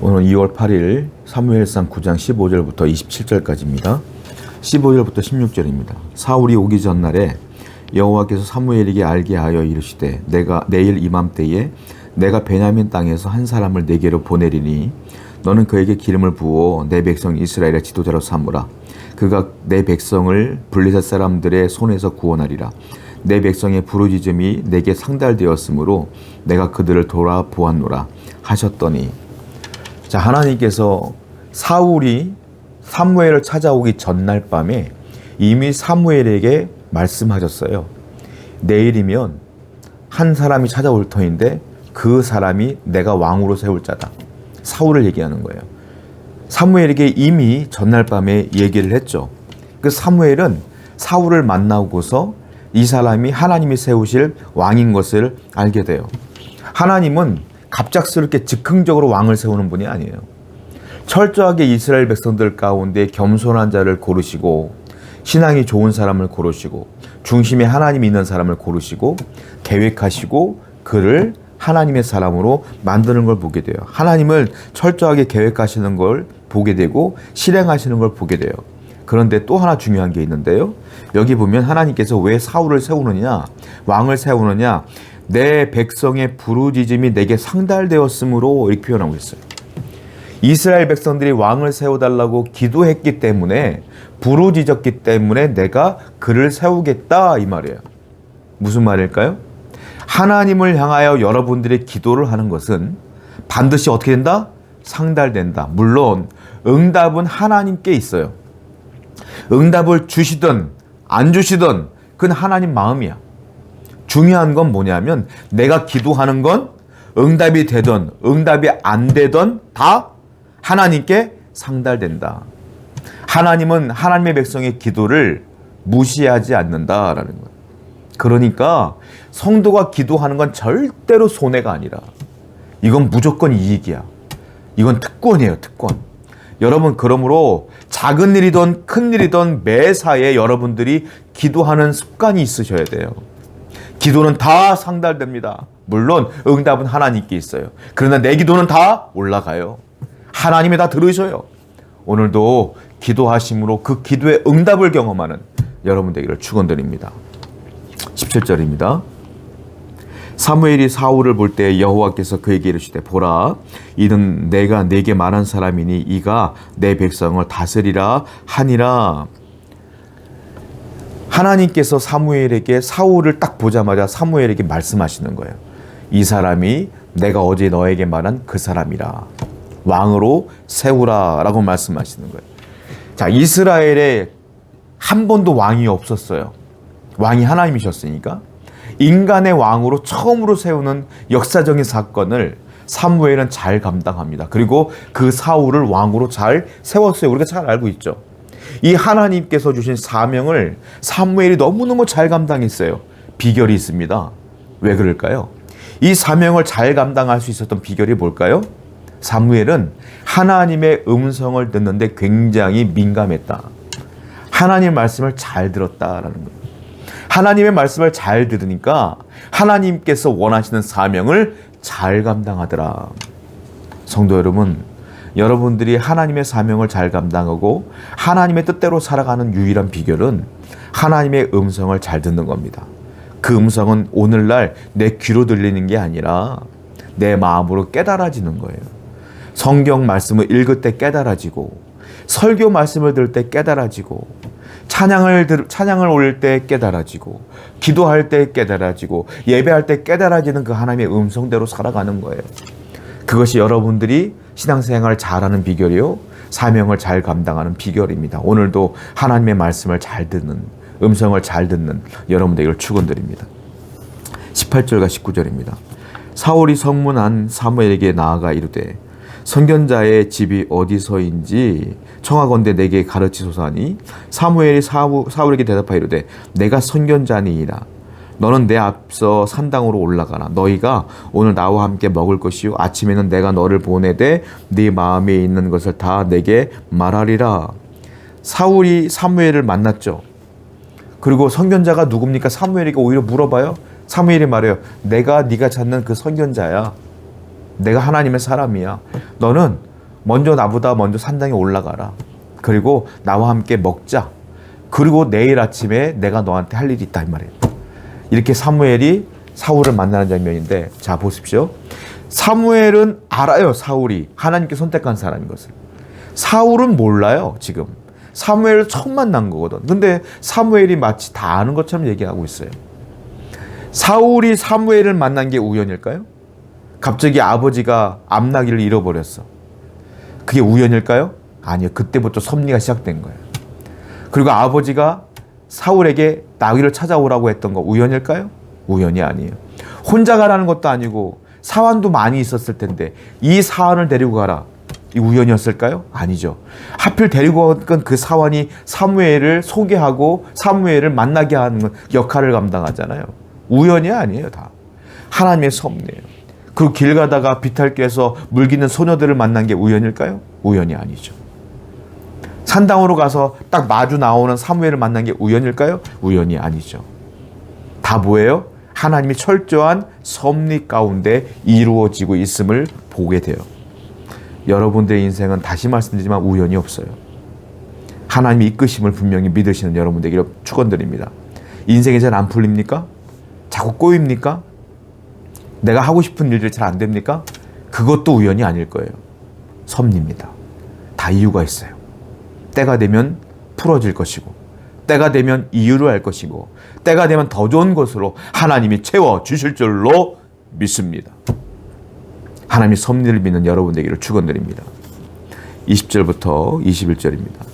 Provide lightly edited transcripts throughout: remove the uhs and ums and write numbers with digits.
오늘 2월 8일 사무엘상 9장 15절부터 27절까지입니다. 15절부터 16절입니다. 사울이 오기 전날에 여호와께서 사무엘에게 알게 하여 이르시되 내가 내일 이맘때에 내가 베냐민 땅에서 한 사람을 내게로 보내리니 너는 그에게 기름을 부어 내 백성 이스라엘의 지도자로 삼으라. 그가 내 백성을 블레셋 사람들의 손에서 구원하리라. 내 백성의 부르짖음이 내게 상달되었으므로 내가 그들을 돌아보았노라 하셨더니, 자, 하나님께서 사울이 사무엘을 찾아오기 전날 밤에 이미 사무엘에게 말씀하셨어요. 내일이면 한 사람이 찾아올 터인데 그 사람이 내가 왕으로 세울 자다. 사울을 얘기하는 거예요. 사무엘에게 이미 전날 밤에 얘기를 했죠. 그 사무엘은 사울을 만나고서 이 사람이 하나님이 세우실 왕인 것을 알게 돼요. 하나님은 갑작스럽게 즉흥적으로 왕을 세우는 분이 아니에요. 철저하게 이스라엘 백성들 가운데 겸손한 자를 고르시고 신앙이 좋은 사람을 고르시고 중심에 하나님이 있는 사람을 고르시고 계획하시고 그를 하나님의 사람으로 만드는 걸 보게 돼요. 하나님을 철저하게 계획하시는 걸 보게 되고 실행하시는 걸 보게 돼요. 그런데 또 하나 중요한 게 있는데요. 여기 보면 하나님께서 왜 사울을 세우느냐, 왕을 세우느냐, 내 백성의 부르짖음이 내게 상달되었으므로 이렇게 표현하고 있어요. 이스라엘 백성들이 왕을 세워달라고 기도했기 때문에, 부르짖었기 때문에 내가 그를 세우겠다 이 말이에요. 무슨 말일까요? 하나님을 향하여 여러분들이 기도를 하는 것은 반드시 어떻게 된다? 상달된다. 물론 응답은 하나님께 있어요. 응답을 주시든 안 주시든 그건 하나님 마음이야. 중요한 건 뭐냐면 내가 기도하는 건 응답이 되든 응답이 안 되든 다 하나님께 상달된다. 하나님은 하나님의 백성의 기도를 무시하지 않는다라는 거예요. 그러니까 성도가 기도하는 건 절대로 손해가 아니라 이건 무조건 이익이야. 이건 특권이에요, 특권. 여러분, 그러므로 작은 일이든 큰 일이든 매사에 여러분들이 기도하는 습관이 있으셔야 돼요. 기도는 다 상달됩니다. 물론 응답은 하나님께 있어요. 그러나 내 기도는 다 올라가요. 하나님이 다 들으셔요. 오늘도 기도하심으로 그 기도의 응답을 경험하는 여러분 되기를 축원드립니다. 17절입니다. 사무엘이 사울을 볼 때 여호와께서 그에게 이르시되 보라, 이는 내가 네게 말한 사람이니 이가 내 백성을 다스리라 하니라. 하나님께서 사무엘에게, 사울을 딱 보자마자 사무엘에게 말씀하시는 거예요. 이 사람이 내가 어제 너에게 말한 그 사람이라. 왕으로 세우라 라고 말씀하시는 거예요. 자, 이스라엘에 한 번도 왕이 없었어요. 왕이 하나님이셨으니까. 인간의 왕으로 처음으로 세우는 역사적인 사건을 사무엘은 잘 감당합니다. 그리고 그 사울을 왕으로 잘 세웠어요. 우리가 잘 알고 있죠. 이 하나님께서 주신 사명을 사무엘이 너무너무 잘 감당했어요. 비결이 있습니다. 왜 그럴까요? 이 사명을 잘 감당할 수 있었던 비결이 뭘까요? 사무엘은 하나님의 음성을 듣는데 굉장히 민감했다. 하나님의 말씀을 잘 들었다라는 거예요. 하나님의 말씀을 잘 들으니까 하나님께서 원하시는 사명을 잘 감당하더라. 성도 여러분, 여러분들이 하나님의 사명을 잘 감당하고 하나님의 뜻대로 살아가는 유일한 비결은 하나님의 음성을 잘 듣는 겁니다. 그 음성은 오늘날 내 귀로 들리는 게 아니라 내 마음으로 깨달아지는 거예요. 성경 말씀을 읽을 때 깨달아지고, 설교 말씀을 들을 때 깨달아지고, 찬양을 올릴 때 깨달아지고, 기도할 때 깨달아지고, 예배할 때 깨달아지는 그 하나님의 음성대로 살아가는 거예요. 그것이 여러분들이 신앙생활을 잘하는 비결이요, 사명을 잘 감당하는 비결입니다. 오늘도 하나님의 말씀을 잘 듣는, 음성을 잘 듣는 여러분들에게 축원드립니다. 18절과 19절입니다. 사울이 성문 안 사무엘에게 나아가 이르되 선견자의 집이 어디서인지 청하건대 내게 가르치소서 하니 사무엘이 사울에게 대답하여 이르되 내가 선견자니이다. 너는 내 앞서 산당으로 올라가라. 너희가 오늘 나와 함께 먹을 것이요 아침에는 내가 너를 보내되 네 마음에 있는 것을 다 내게 말하리라. 사울이 사무엘을 만났죠. 그리고 선견자가 누굽니까? 사무엘에게 오히려 물어봐요. 사무엘이 말해요. 내가 네가 찾는 그 선견자야. 내가 하나님의 사람이야. 너는 나보다 먼저 산당에 올라가라. 그리고 나와 함께 먹자. 그리고 내일 아침에 내가 너한테 할 일이 있다 이 말이에요. 이렇게 사무엘이 사울을 만나는 장면인데, 자 보십시오. 사무엘은 알아요. 사울이 하나님께 선택한 사람인 것을. 사울은 몰라요. 지금 사무엘을 처음 만난 거거든. 근데 사무엘이 마치 다 아는 것처럼 얘기하고 있어요. 사울이 사무엘을 만난 게 우연일까요? 갑자기 아버지가 암나기를 잃어버렸어. 그게 우연일까요? 아니요. 그때부터 섭리가 시작된 거예요. 그리고 아버지가 사울에게 나귀를 찾아오라고 했던 거 우연일까요? 우연이 아니에요. 혼자 가라는 것도 아니고 사환도 많이 있었을 텐데 이 사환을 데리고 가라. 이 우연이었을까요? 아니죠. 하필 데리고 간 그 사환이 사무엘을 소개하고 사무엘을 만나게 하는 역할을 감당하잖아요. 우연이 아니에요. 다 하나님의 섭리예요. 그 길 가다가 비탈길에서 물기는 소녀들을 만난 게 우연일까요? 우연이 아니죠. 산당으로 가서 딱 마주 나오는 사무엘을 만난 게 우연일까요? 우연이 아니죠. 다 뭐예요? 하나님이 철저한 섭리 가운데 이루어지고 있음을 보게 돼요. 여러분들의 인생은 다시 말씀드리지만 우연이 없어요. 하나님이 이끄심을 분명히 믿으시는 여러분들에게 축원드립니다. 인생이 잘 안 풀립니까? 자꾸 꼬입니까? 내가 하고 싶은 일들이 잘 안 됩니까? 그것도 우연이 아닐 거예요. 섭리입니다. 다 이유가 있어요. 때가 되면 풀어질 것이고, 때가 되면 이유를 알 것이고, 때가 되면 더 좋은 것으로 하나님이 채워주실 줄로 믿습니다. 하나님이 섭리를 믿는 여러분에게를 축원드립니다. 20절부터 21절입니다.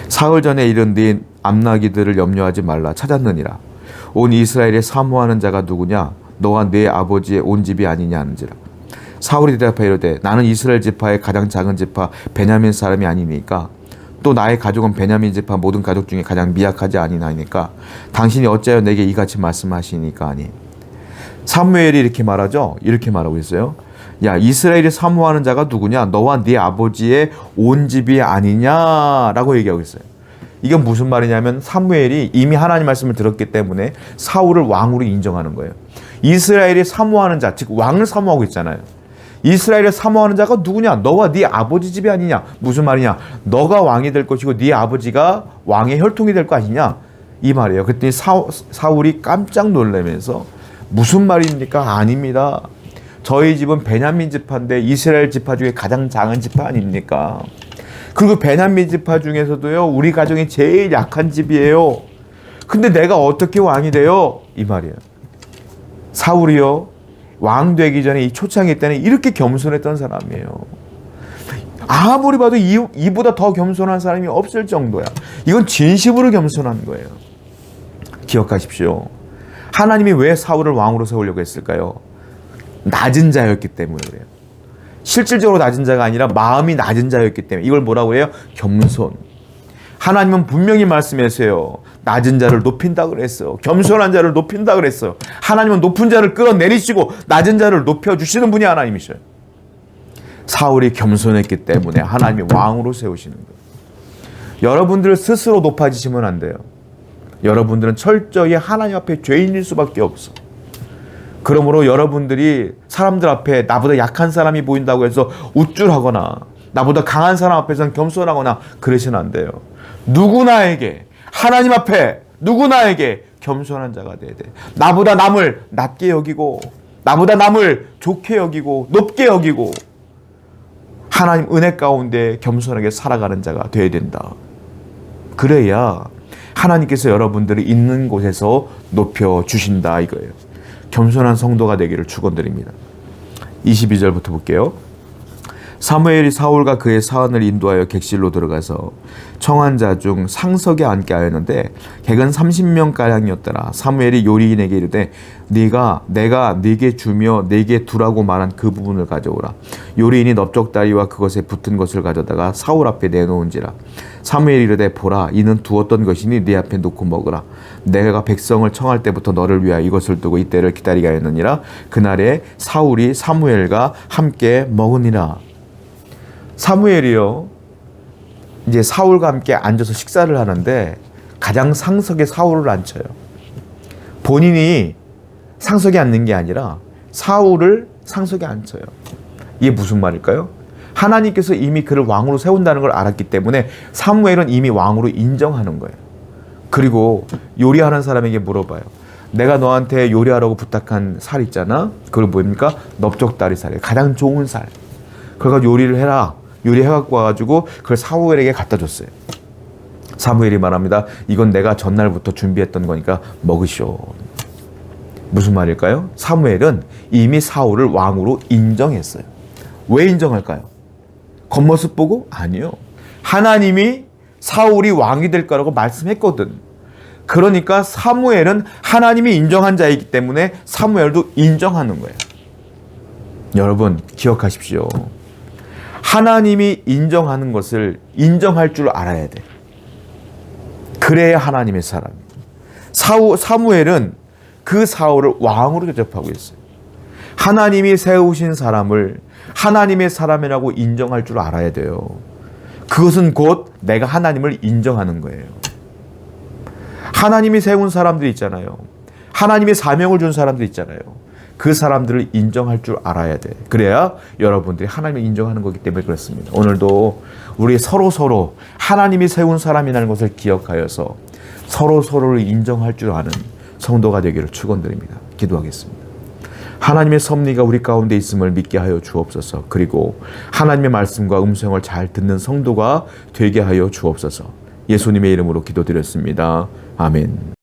사흘 전에 이른 네 암나기들을 염려하지 말라. 찾았느니라. 온 이스라엘에 사모하는 자가 누구냐? 너와 네 아버지의 온 집이 아니냐 하는지라. 사울이 대답하여 이르되 나는 이스라엘 지파의 가장 작은 지파 베냐민 사람이 아니니까, 또 나의 가족은 베냐민 지파 모든 가족 중에 가장 미약하지 아니나이니까 당신이 어찌하여 내게 이같이 말씀하시니까 하니. 사무엘이 이렇게 말하죠. 이렇게 말하고 있어요. 야, 이스라엘이 사모하는 자가 누구냐? 너와 네 아버지의 온 집이 아니냐라고 얘기하고 있어요. 이건 무슨 말이냐면 사무엘이 이미 하나님 말씀을 들었기 때문에 사울을 왕으로 인정하는 거예요. 이스라엘이 사모하는 자, 즉 왕을 사모하고 있잖아요. 이스라엘을 사모하는 자가 누구냐? 너와 네 아버지 집이 아니냐? 무슨 말이냐? 너가 왕이 될 것이고 네 아버지가 왕의 혈통이 될 거 아니냐? 이 말이에요. 그랬더니 사울이 깜짝 놀라면서 무슨 말입니까? 아닙니다. 저희 집은 베냐민 지파인데 이스라엘 지파 중에 가장 작은 지파 아닙니까? 그리고 베냐민 지파 중에서도요, 우리 가정이 제일 약한 집이에요. 근데 내가 어떻게 왕이 돼요? 이 말이에요. 사울이요, 왕 되기 전에 이 초창기 때는 이렇게 겸손했던 사람이에요. 아무리 봐도 이보다 더 겸손한 사람이 없을 정도야. 이건 진심으로 겸손한 거예요. 기억하십시오. 하나님이 왜 사울을 왕으로 세우려고 했을까요? 낮은 자였기 때문에 그래요. 실질적으로 낮은 자가 아니라 마음이 낮은 자였기 때문에. 이걸 뭐라고 해요? 겸손. 하나님은 분명히 말씀하세요. 낮은 자를 높인다 그랬어요. 겸손한 자를 높인다 그랬어요. 하나님은 높은 자를 끌어내리시고 낮은 자를 높여주시는 분이 하나님이셔요. 사울이 겸손했기 때문에 하나님이 왕으로 세우시는 거예요. 여러분들 스스로 높아지시면 안 돼요. 여러분들은 철저히 하나님 앞에 죄인일 수밖에 없어. 그러므로 여러분들이 사람들 앞에 나보다 약한 사람이 보인다고 해서 우쭐하거나 나보다 강한 사람 앞에서는 겸손하거나 그러시면 안 돼요. 누구나에게, 하나님 앞에 누구나에게 겸손한 자가 돼야 돼. 나보다 남을 낮게 여기고, 나보다 남을 좋게 여기고, 높게 여기고, 하나님 은혜 가운데 겸손하게 살아가는 자가 돼야 된다. 그래야 하나님께서 여러분들이 있는 곳에서 높여주신다 이거예요. 겸손한 성도가 되기를 축원드립니다. 22절부터 볼게요. 사무엘이 사울과 그의 사원을 인도하여 객실로 들어가서 청한 자 중 상석에 앉게 하였는데 객은 30명가량이었더라. 사무엘이 요리인에게 이르되 내가 네게 주며 네게 두라고 말한 그 부분을 가져오라. 요리인이 넓적다리와 그것에 붙은 것을 가져다가 사울 앞에 내놓은지라. 사무엘이 이르되 보라, 이는 두었던 것이니 네 앞에 놓고 먹으라. 내가 백성을 청할 때부터 너를 위하여 이것을 두고 이때를 기다리게 하였느니라. 그날에 사울이 사무엘과 함께 먹으니라. 사무엘이요, 이제 사울과 함께 앉아서 식사를 하는데 가장 상석에 사울을 앉혀요. 본인이 상석에 앉는 게 아니라 사울을 상석에 앉혀요. 이게 무슨 말일까요? 하나님께서 이미 그를 왕으로 세운다는 걸 알았기 때문에 사무엘은 이미 왕으로 인정하는 거예요. 그리고 요리하는 사람에게 물어봐요. 내가 너한테 요리하라고 부탁한 살 있잖아. 그걸 뭡니까? 넓적다리살이에요. 가장 좋은 살. 그걸 요리를 해라. 요리해갖고 와가지고 그걸 사무엘에게 갖다 줬어요. 사무엘이 말합니다. 이건 내가 전날부터 준비했던 거니까 먹으시오. 무슨 말일까요? 사무엘은 이미 사울을 왕으로 인정했어요. 왜 인정할까요? 겉모습 보고? 아니요. 하나님이 사울이 왕이 될 거라고 말씀했거든. 그러니까 사무엘은 하나님이 인정한 자이기 때문에 사무엘도 인정하는 거예요. 여러분 기억하십시오. 하나님이 인정하는 것을 인정할 줄 알아야 돼. 그래야 하나님의 사람이에요. 사무엘은 그 사울을 왕으로 대접하고 있어요. 하나님이 세우신 사람을 하나님의 사람이라고 인정할 줄 알아야 돼요. 그것은 곧 내가 하나님을 인정하는 거예요. 하나님이 세운 사람들 있잖아요. 하나님의 사명을 준 사람들 있잖아요. 그 사람들을 인정할 줄 알아야 돼. 그래야 여러분들이 하나님을 인정하는 거기 때문에 그렇습니다. 오늘도 우리 서로 하나님이 세운 사람이라는 것을 기억하여서 서로를 인정할 줄 아는 성도가 되기를 축원드립니다. 기도하겠습니다. 하나님의 섭리가 우리 가운데 있음을 믿게 하여 주옵소서. 그리고 하나님의 말씀과 음성을 잘 듣는 성도가 되게 하여 주옵소서. 예수님의 이름으로 기도드렸습니다. 아멘.